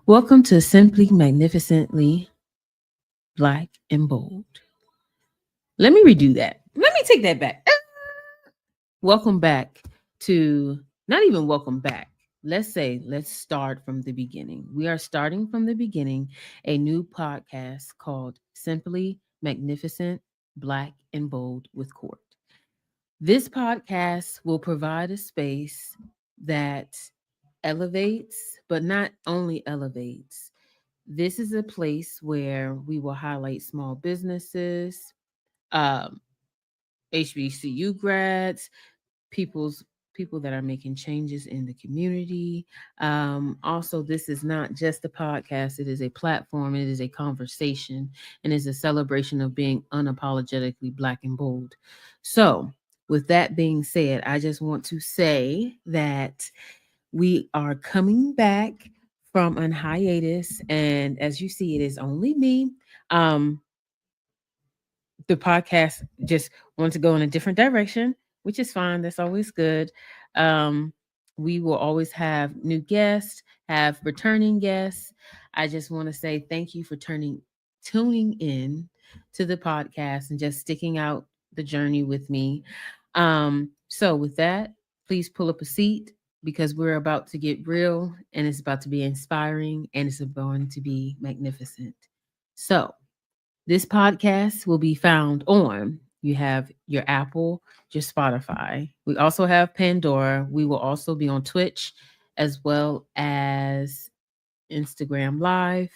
Welcome to Simply Magnificently Black and Bold. Let me redo that. Let me take that back. Welcome back to, not even welcome back. Let's start from the beginning. We are starting from the beginning a new podcast called Simply Magnificent Black and Bold with Court. This podcast will provide a space that elevates, but not only elevates. This is a place where we will highlight small businesses, um, HBCU grads, people's people that are making changes in the community. Also, this is not just a podcast; it is a platform. It is a conversation, and it's a celebration of being unapologetically black and bold. So, with that being said, I just want to say that we are coming back from an hiatus, and as you see, it is only me. Um, the podcast just wants to go in a different direction, which is fine. That's always good. Um, we will always have new guests, have returning guests. I just want to say thank you for tuning in to the podcast and just sticking out the journey with me. So with that, please pull up a seat because we're about to get real and it's about to be inspiring and it's going to be magnificent. So this podcast will be found on you have your Apple, your Spotify. We also have Pandora. We will also be on Twitch as well as Instagram Live.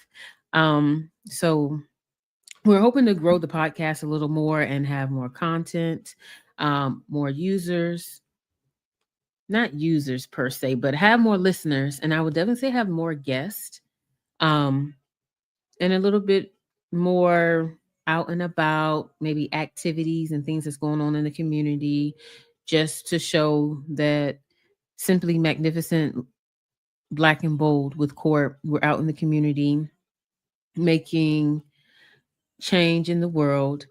So we're hoping to grow the podcast a little more and have more content, more users, not users per se, but have more listeners. And I would definitely say have more guests. Um, and a little bit more out and about, maybe activities and things that's going on in the community, just to show that Simply Magnificent Black and Bold with Court, we're out in the community making change in the world.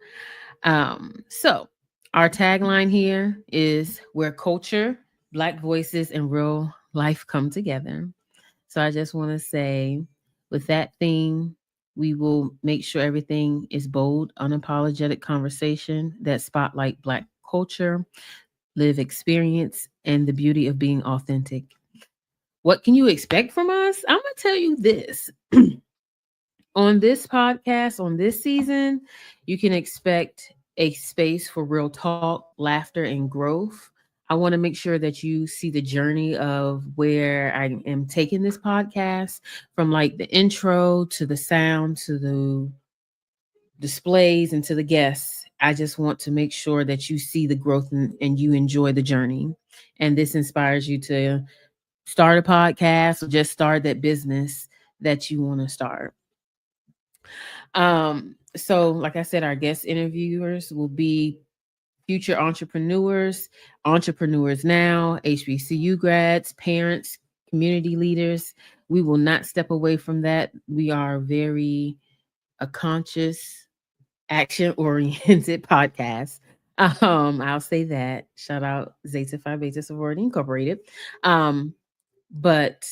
So our tagline here is where culture, Black voices, and real life come together. So I just want to say, with that theme, we will make sure everything is bold, unapologetic conversation that spotlight Black culture, live experience, and the beauty of being authentic. What can you expect from us? I'm going to tell you this. On this podcast, on this season, you can expect a space for real talk, laughter, and growth. I want to make sure that you see the journey of where I am taking this podcast from like the intro to the sound to the displays and to the guests. I just want to make sure that you see the growth and you enjoy the journey. And this inspires you to start a podcast or just start that business that you want to start. So like I said, our guest interviewers will be future entrepreneurs, entrepreneurs now, HBCU grads, parents, community leaders. We will not step away from that. We are very a conscious, action oriented podcast. I'll say that. Shout out Zeta Phi Beta Sorority Incorporated. But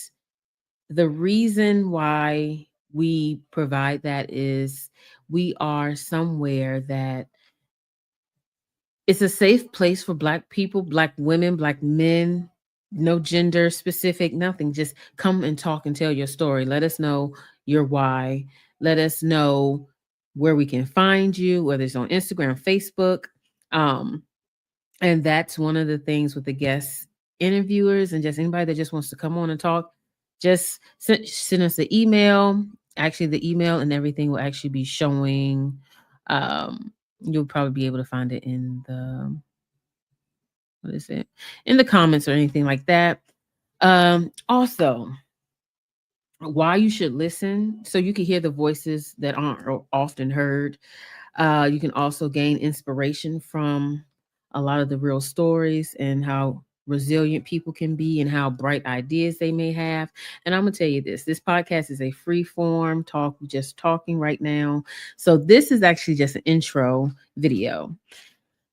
the reason why we provide that is we are somewhere that it's a safe place for Black people, Black women, Black men, no gender specific, nothing. Just come and talk and tell your story. Let us know your why. Let us know where we can find you, whether it's on Instagram, Facebook. Um, and that's one of the things with the guest interviewers and just anybody that just wants to come on and talk. Just send us an email. Actually, the email and everything will actually be showing. You'll probably be able to find it in the what is it in the comments or anything like that. Also, why you should listen so you can hear the voices that aren't often heard. You can also gain inspiration from a lot of the real stories and how resilient people can be and how bright ideas they may have. And I'm going to tell you this podcast is a free form talk, just talking right now. So this is actually just an intro video.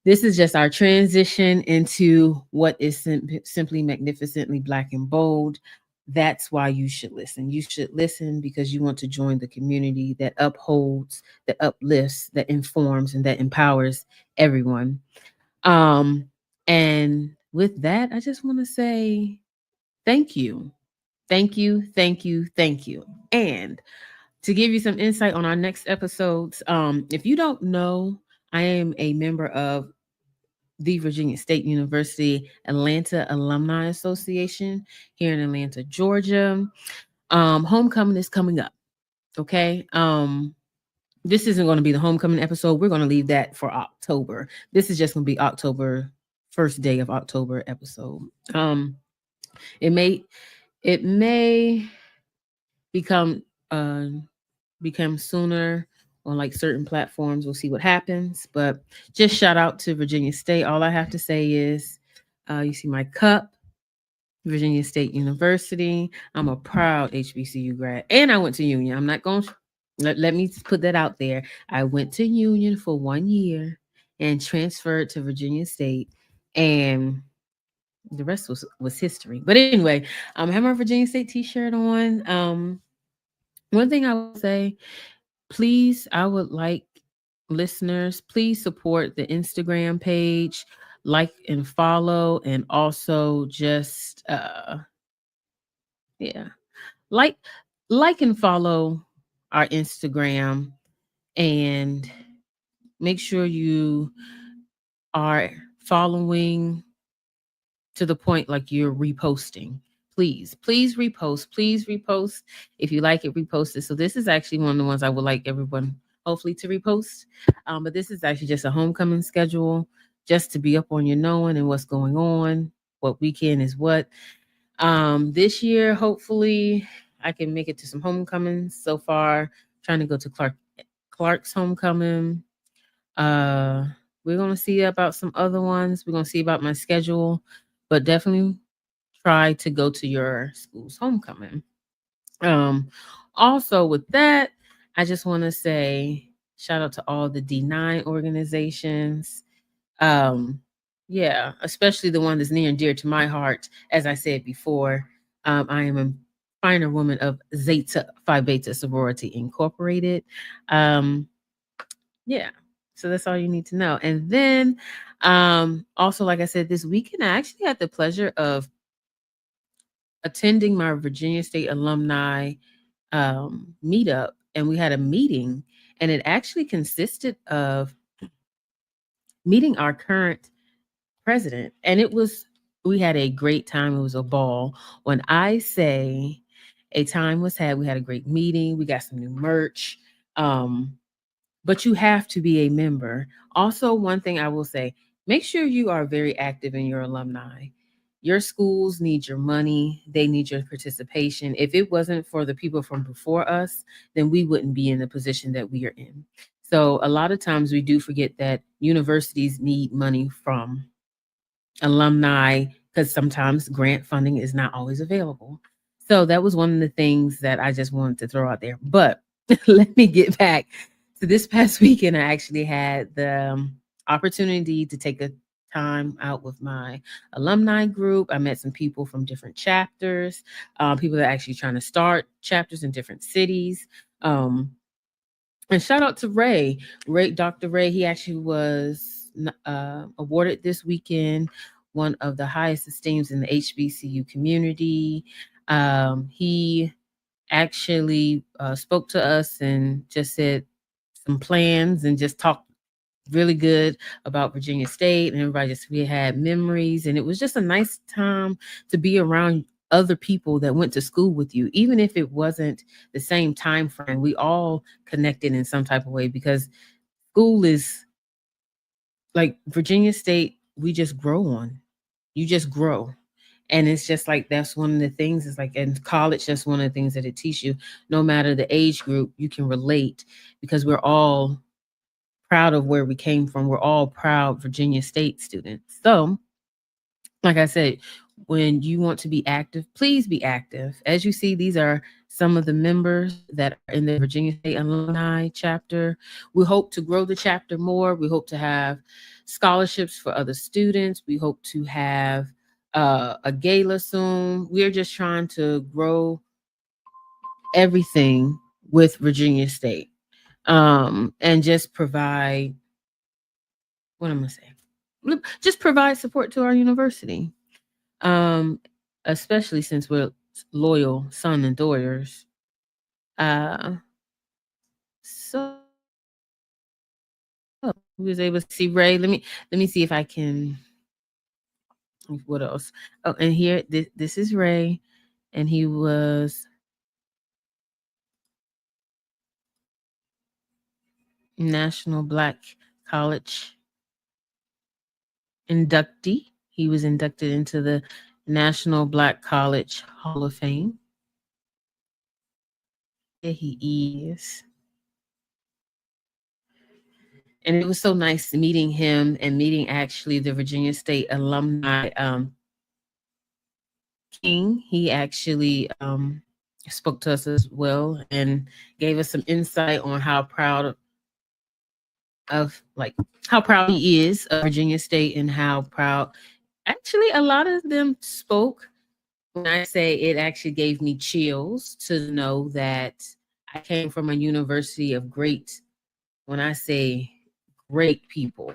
This is just our transition into what is simply magnificently black and bold. that's why you should listen. You should listen because you want to join the community that upholds, that uplifts, that informs, and that empowers everyone. Um, and with that, I just want to say thank you. Thank you, thank you, thank you. And to give you some insight on our next episodes, if you don't know, I am a member of the Virginia State University Atlanta Alumni Association here in Atlanta, Georgia. Homecoming is coming up. Okay. This isn't going to be the homecoming episode. We're going to leave that for October. This is just going to be October, first day of October episode. It may become uh become sooner on like certain platforms. We'll see what happens. But just shout out to Virginia State. All I have to say is you see my cup, Virginia State University. I'm a proud HBCU grad. And I went to Union. I'm not going to let me put that out there. I went to Union for 1 year and transferred to Virginia State. And the rest was history. But anyway, I have my Virginia State t-shirt on. One thing I would say, please, I would like listeners, please support the Instagram page, like and follow, and also just yeah, like and follow our Instagram, and make sure you are following to the point like you're reposting. Please repost. Please repost. If you like it, repost it. So this is actually one of the ones I would like everyone hopefully to repost. But this is actually just a homecoming schedule, just to be up on your knowing and what's going on, what weekend is what. This year, hopefully, I can make it to some homecomings. So far, trying to go to Clark's homecoming. Uh, we're gonna see about some other ones. We're gonna see about my schedule, but definitely try to go to your school's homecoming. Um, Also with that, I just want to say shout out to all the D9 organizations. Um, yeah, especially the one that's near and dear to my heart. As I said before, I am a finer woman of Zeta Phi Beta Sorority Incorporated. Um, yeah, so that's all you need to know. And then, also, like I said, this weekend I actually had the pleasure of attending my Virginia State alumni meetup, and we had a meeting, and it actually consisted of meeting our current president, and we had a great time. It was a ball. When I say a time was had, we had a great meeting. We got some new merch. But you have to be a member. Also, one thing I will say, make sure you are very active in your alumni. Your schools need your money, they need your participation. If it wasn't for the people from before us, then we wouldn't be in the position that we are in. So, a lot of times we do forget that universities need money from alumni because sometimes grant funding is not always available. So, that was one of the things that I just wanted to throw out there. But let me get back. So this past weekend, I actually had the opportunity to take a time out with my alumni group. I met some people from different chapters, people that are actually trying to start chapters in different cities. And shout out to Dr. Ray. He actually was awarded this weekend one of the highest esteems in the HBCU community. He actually spoke to us and just said some plans and just talked really good about Virginia State, and everybody just we had memories, and it was just a nice time to be around other people that went to school with you, even if it wasn't the same time frame. We all connected in some type of way because school is like Virginia State. We just grow on. You just grow. And it's just like that's one of the things is like in college, that's one of the things that it teaches you. No matter the age group, you can relate because we're all proud of where we came from. We're all proud Virginia State students. So, like I said, when you want to be active, please be active. As you see, these are some of the members that are in the Virginia State Alumni chapter. We hope to grow the chapter more. We hope to have scholarships for other students. We hope to have a gala soon. We're just trying to grow everything with Virginia State, and just provide, what am I saying? Just provide support to our university, um, especially since we're loyal son and daughters. Uh, so we was able to see Ray. Let me see if I can. What else? Oh, and here this is Ray, and he was National Black College inductee. He was inducted into the National Black College Hall of Fame. There he is. And it was so nice meeting him and meeting actually the Virginia State alumni king. He actually spoke to us as well and gave us some insight on how proud of, like, how proud he is of Virginia State, and how proud, actually a lot of them spoke. When I say it actually gave me chills to know that I came from a university of great, when I say great people,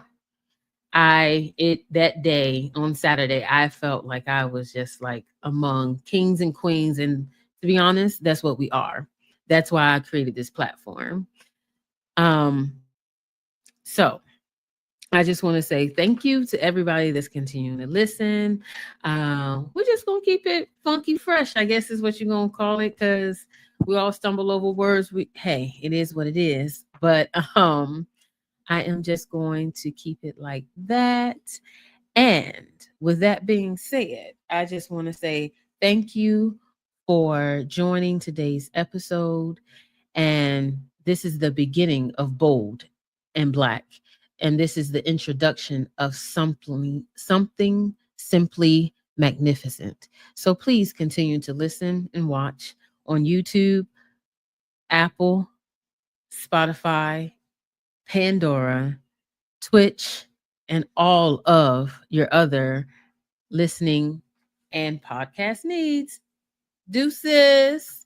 that day on Saturday, I felt like I was just like among kings and queens. And to be honest, that's what we are. That's why I created this platform. Um, so I just want to say thank you to everybody that's continuing to listen. We're just gonna keep it funky fresh, I guess is what you're gonna call it, because we all stumble over words. Hey, it is what it is. But I am just going to keep it like that. And with that being said, I just want to say thank you for joining today's episode. And this is the beginning of Bold and Black. And this is the introduction of something simply magnificent. So please continue to listen and watch on YouTube, Apple, Spotify, Pandora, Twitch, and all of your other listening and podcast needs. Deuces.